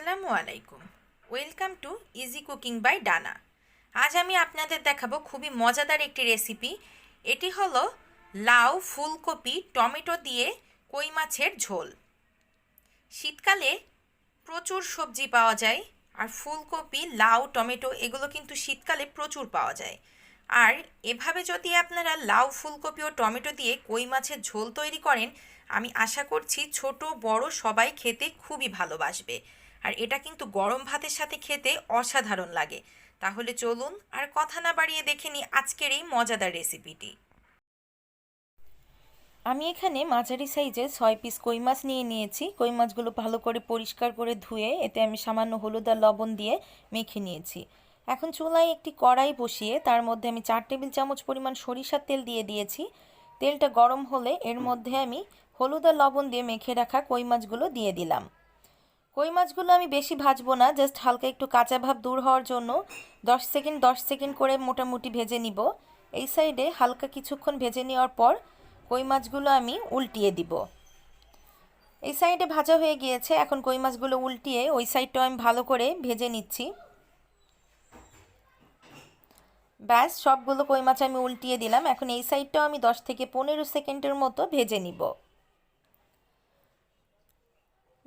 আসসালামু আলাইকুম। Welcome to easy cooking by Dana. আজ আমি আপনাদের দেখাবো খুবই মজাদার একটি রেসিপি। এটি হলো লাউ, ফুলকপি, টমেটো দিয়ে কই মাছের ঝোল। শীতকালে প্রচুর সবজি পাওয়া যায়, আর ফুলকপি, লাউ, টমেটো এগুলো কিন্তু শীতকালে প্রচুর পাওয়া যায়। আর এভাবে যদি আপনারা লাউ, ফুলকপি ও টমেটো দিয়ে কই মাছের ঝোল তৈরি করেন, আমি আশা করছি ছোট বড় সবাই খেতে খুবই ভালোবাসবে। আর এটা কিন্তু গরম ভাতের সাথে খেতে অসাধারণ লাগে। তাহলে চলুন আর কথা না বাড়িয়ে দেখে নিই আজকের এই মজাদার রেসিপিটি। আমি এখানে মাঝারি সাইজের 6 পিস কই মাছ নিয়েছি। কই মাছগুলো ভালো করে পরিষ্কার করে ধুয়ে এতে আমি সামান্য হলুদ আর লবণ দিয়ে মেখে নিয়েছি। এখন চুলায় একটি কড়াই বসিয়ে তার মধ্যে আমি 4 টেবিল চামচ পরিমাণ সরিষার তেল দিয়ে দিয়েছি। তেলটা গরম হলে এর মধ্যে আমি হলুদ আর লবণ দিয়ে মেখে রাখা কই মাছগুলো দিয়ে দিলাম। কই মাছগুলো আমি বেশি ভাজবো না, জাস্ট হালকা একটু কাঁচা ভাব দূর হওয়ার জন্য 10 সেকেন্ড করে মোটামুটি ভেজে নিব। এই সাইডে হালকা কিছুক্ষণ ভেজে নেওয়ার পর কই মাছগুলো আমি উল্টিয়ে দিব। এই সাইডে ভাজা হয়ে গিয়েছে, এখন কই মাছগুলো উল্টিয়ে ওই সাইডটাও আমি ভালো করে ভেজে নিচ্ছি। ব্যাস, সবগুলো কই মাছ আমি উল্টিয়ে দিলাম। এখন এই সাইডটাও আমি 10 থেকে 15 সেকেন্ডের মতো ভেজে নিব।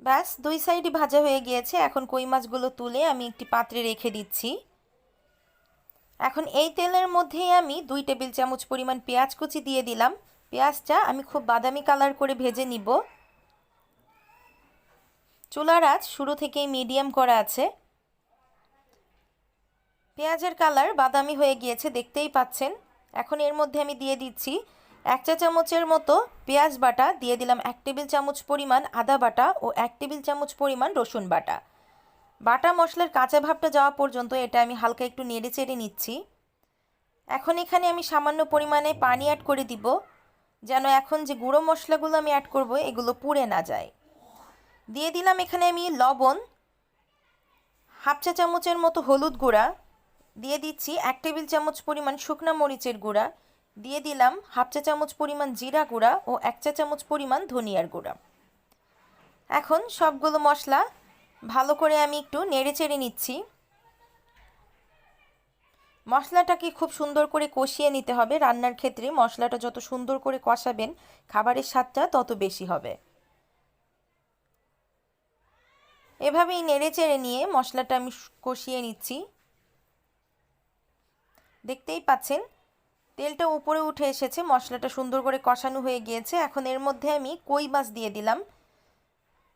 ব্যাস, দুই সাইডই ভাজা হয়ে গিয়েছে। এখন কই মাছগুলো তুলে আমি একটি পাত্রে রেখে দিচ্ছি। এখন এই তেলের মধ্যেই আমি 2 টেবিল চামচ পরিমাণ পেঁয়াজ কুচি দিয়ে দিলাম। পেঁয়াজটা আমি খুব বাদামি কালার করে ভেজে নিব। চুলার আঁচ শুরু থেকেই মিডিয়াম করা আছে। পেঁয়াজের কালার বাদামি হয়ে গিয়েছে, দেখতেই পাচ্ছেন। এখন এর মধ্যে আমি দিয়ে দিচ্ছি 1 চা চামচের মতো পেঁয়াজ বাটা, দিয়ে দিলাম 1 টেবিল চামচ পরিমাণ আদা বাটা ও 1 টেবিল চামচ পরিমাণ রসুন বাটা। বাটা মশলার কাঁচা ভাবটা যাওয়া পর্যন্ত এটা আমি হালকা একটু নেড়ে চেড়ে নিচ্ছি। এখন এখানে আমি সামান্য পরিমাণে পানি অ্যাড করে দিব, যেন এখন যে গুঁড়ো মশলাগুলো আমি অ্যাড করব এগুলো পুড়ে না যায়। দিয়ে দিলাম এখানে আমি লবণ, 1/2 চা চামচের মতো হলুদ গুঁড়া, দিয়ে দিচ্ছি 1 টেবিল চামচ পরিমাণ শুকনো মরিচের গুঁড়া, দিয়ে দিলাম 1/2 চা চামচ পরিমাণ জিরা গুঁড়া ও 1 চা চামচ পরিমাণ ধনিয়ার গুঁড়া। এখন সবগুলো মশলা ভালো করে আমি একটু নেড়ে চেড়ে নিচ্ছি। মশলাটাকে খুব সুন্দর করে কষিয়ে নিতে হবে। রান্নার ক্ষেত্রে মশলাটা যত সুন্দর করে কষাবেন খাবারের স্বাদটা তত বেশি হবে। এভাবেই নেড়ে চেড়ে নিয়ে মশলাটা আমি কষিয়ে নিচ্ছি। দেখতেই পাচ্ছেন তেলটা উপরে উঠে এসেছে, মশলাটা সুন্দর করে কষানো হয়ে গিয়েছে। এখন এর মধ্যে আমি কই মাছ দিয়ে দিলাম।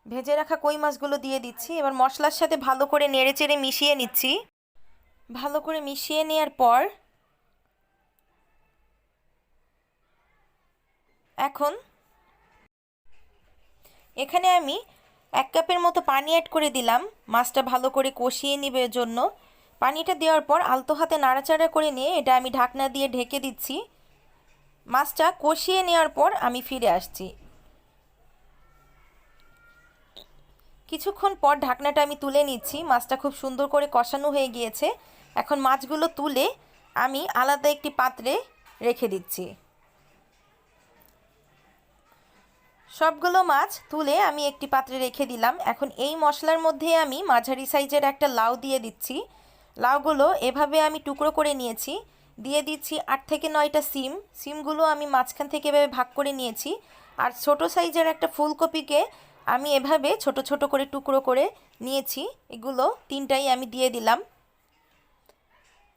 ভেজে রাখা কই মাছগুলো দিয়ে দিচ্ছি। এবার মশলার সাথে ভালো করে নেড়ে চেড়ে মিশিয়ে নিচ্ছি। ভালো করে মিশিয়ে নেওয়ার পর এখন এখানে আমি 1 কাপের মতো পানি অ্যাড করে দিলাম মাছটা ভালো করে কষিয়ে নেবার জন্য। পানিটা দেওয়ার পর আলতো হাতে নাড়াচাড়া করে নিয়ে এটা আমি ঢাকনা দিয়ে ঢেকে দিচ্ছি। মাছটা কষিয়ে নেওয়ার পর আমি ফিরে আসছি। কিছুক্ষণ পর ঢাকনাটা আমি তুলে নিচ্ছি। মাছটা খুব সুন্দর করে কষানো হয়ে গিয়েছে। এখন মাছগুলো তুলে আমি আলাদা একটি পাত্রে রেখে দিচ্ছি। সবগুলো মাছ তুলে আমি একটি পাত্রে রেখে দিলাম। এখন এই মশলার মধ্যে আমি মাঝারি সাইজের একটা লাউ দিয়ে দিচ্ছি। লাউগুলো এভাবে আমি টুকরো করে নিয়েছি। দিয়ে দিচ্ছি 8 থেকে 9টা সিম। সিমগুলো আমি মাঝখান থেকে এভাবে ভাগ করে নিয়েছি। আর ছোট সাইজের একটা ফুলকপিকে আমি এভাবে ছোট ছোট করে টুকরো করে নিয়েছি। এগুলো তিনটাই আমি দিয়ে দিলাম।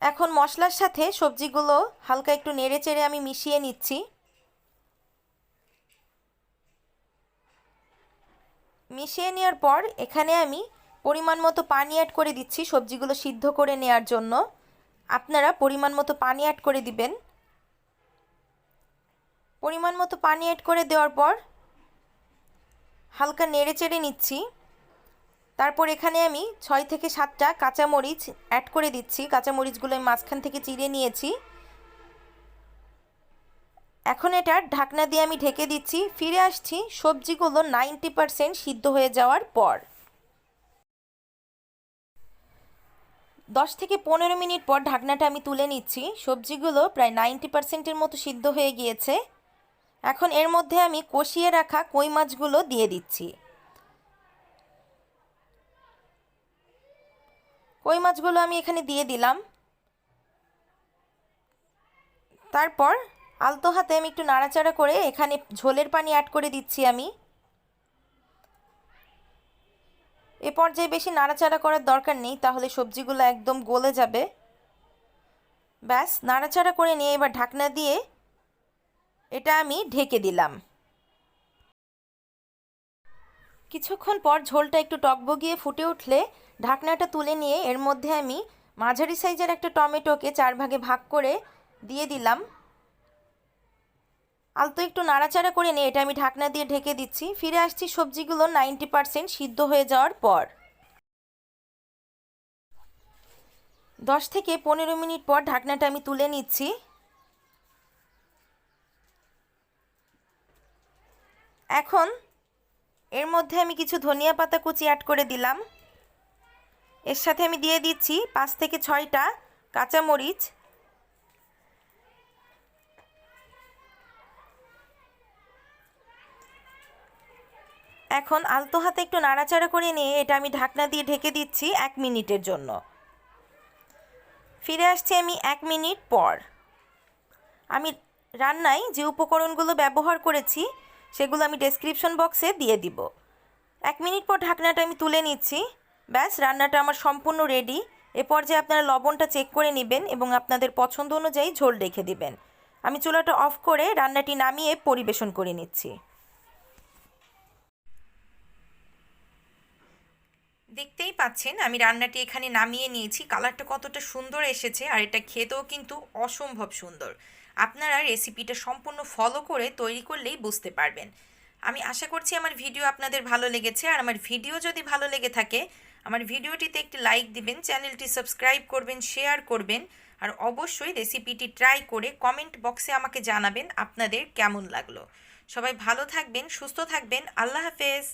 এখন মশলার সাথে সবজিগুলো হালকা একটু নেড়ে চেড়ে আমি মিশিয়ে নিচ্ছি। মিশিয়ে নেওয়ার পর এখানে আমি পরিমাণ মতো পানি অ্যাড করে দিচ্ছি সবজিগুলো সিদ্ধ করে নেওয়ার জন্য। আপনারা পরিমাণ মতো পানি অ্যাড করে দিবেন। পরিমাণ মতো পানি অ্যাড করে দেওয়ার পর হালকা নেড়ে চেড়ে নিচ্ছি। তারপর এখানে আমি 6 থেকে 7টা কাঁচামরিচ অ্যাড করে দিচ্ছি। কাঁচামরিচগুলো আমি মাঝখান থেকে চিড়ে নিয়েছি। এখন এটা ঢাকনা দিয়ে আমি ঢেকে দিচ্ছি। ফিরে আসছি সবজিগুলো 90% সিদ্ধ হয়ে যাওয়ার পর। 10 থেকে 15 মিনিট পর ঢাকনাটা আমি তুলে নিচ্ছি। সবজিগুলো প্রায় 90%-এর মতো সিদ্ধ হয়ে গিয়েছে। এখন এর মধ্যে আমি কষিয়ে রাখা কই মাছগুলো দিয়ে দিচ্ছি। কই মাছগুলো আমি এখানে দিয়ে দিলাম। তারপর আলতো হাতে আমি একটু নাড়াচাড়া করে এখানে ঝোলের পানি অ্যাড করে দিচ্ছি আমি। এ পর্যায়ে বেশি নাড়াচাড়া করার দরকার নেই, তাহলে সবজিগুলো একদম গলে যাবে। ব্যাস, নাড়াচাড়া করে নিয়ে এবার ঢাকনা দিয়ে এটা আমি ঢেকে দিলাম। কিছুক্ষণ পর ঝোলটা একটু টকবগিয়ে ফুটে উঠলে ঢাকনাটা তুলে নিয়ে এর মধ্যে আমি মাঝারি সাইজের একটা টমেটোকে 4 ভাগে ভাগ করে দিয়ে দিলাম। আলতো একটু নাড়াচাড়া করে নিয়ে এটা আমি ঢাকনা দিয়ে ঢেকে দিচ্ছি। ফিরে আসছি সবজিগুলো 90% সিদ্ধ হয়ে যাওয়ার পর। 10 থেকে 15 মিনিট পর ঢাকনাটা আমি তুলে নিচ্ছি। এখন এর মধ্যে আমি কিছু ধনিয়া পাতা কুচি অ্যাড করে দিলাম। এর সাথে আমি দিয়ে দিচ্ছি 5 থেকে 6টা কাঁচামরিচ। এখন আলতো হাতে একটু নাড়াচাড়া করে নিয়ে এটা আমি ঢাকনা দিয়ে ঢেকে দিচ্ছি 1 মিনিটের জন্য। ফিরে আসছি আমি 1 মিনিট পর। আমি রান্নায় যে উপকরণগুলো ব্যবহার করেছি সেগুলো আমি ডেসক্রিপশন বক্সে দিয়ে দিব। 1 মিনিট পর ঢাকনাটা আমি তুলে নিচ্ছি। ব্যাস, রান্নাটা আমার সম্পূর্ণ রেডি। এ পর্যায়ে আপনারা লবণটা চেক করে নেবেন এবং আপনাদের পছন্দ অনুযায়ী ঝোল রেখে দিবেন। আমি চুলাটা অফ করে রান্নাটি নামিয়ে পরিবেশন করে নিচ্ছি। দেখতেই পাচ্ছেন আমি রান্নাটি এখানে নামিয়ে নিয়েছি। কালারটা কতটা সুন্দর এসেছে, আর এটা খেতেও কিন্তু অসম্ভব সুন্দর। আপনারা রেসিপিটা সম্পূর্ণ ফলো করে তৈরি করলেই বুঝতে পারবেন। আমি আশা করছি আমার ভিডিও আপনাদের ভালো লেগেছে। আর আমার ভিডিও যদি ভালো লেগে থাকে আমার ভিডিওটিতে একটি লাইক দিবেন, চ্যানেলটি সাবস্ক্রাইব করবেন, শেয়ার করবেন, আর অবশ্যই রেসিপিটি ট্রাই করে কমেন্ট বক্সে আমাকে জানাবেন আপনাদের কেমন লাগলো। সবাই ভালো থাকবেন, সুস্থ থাকবেন। আল্লাহ হাফেজ।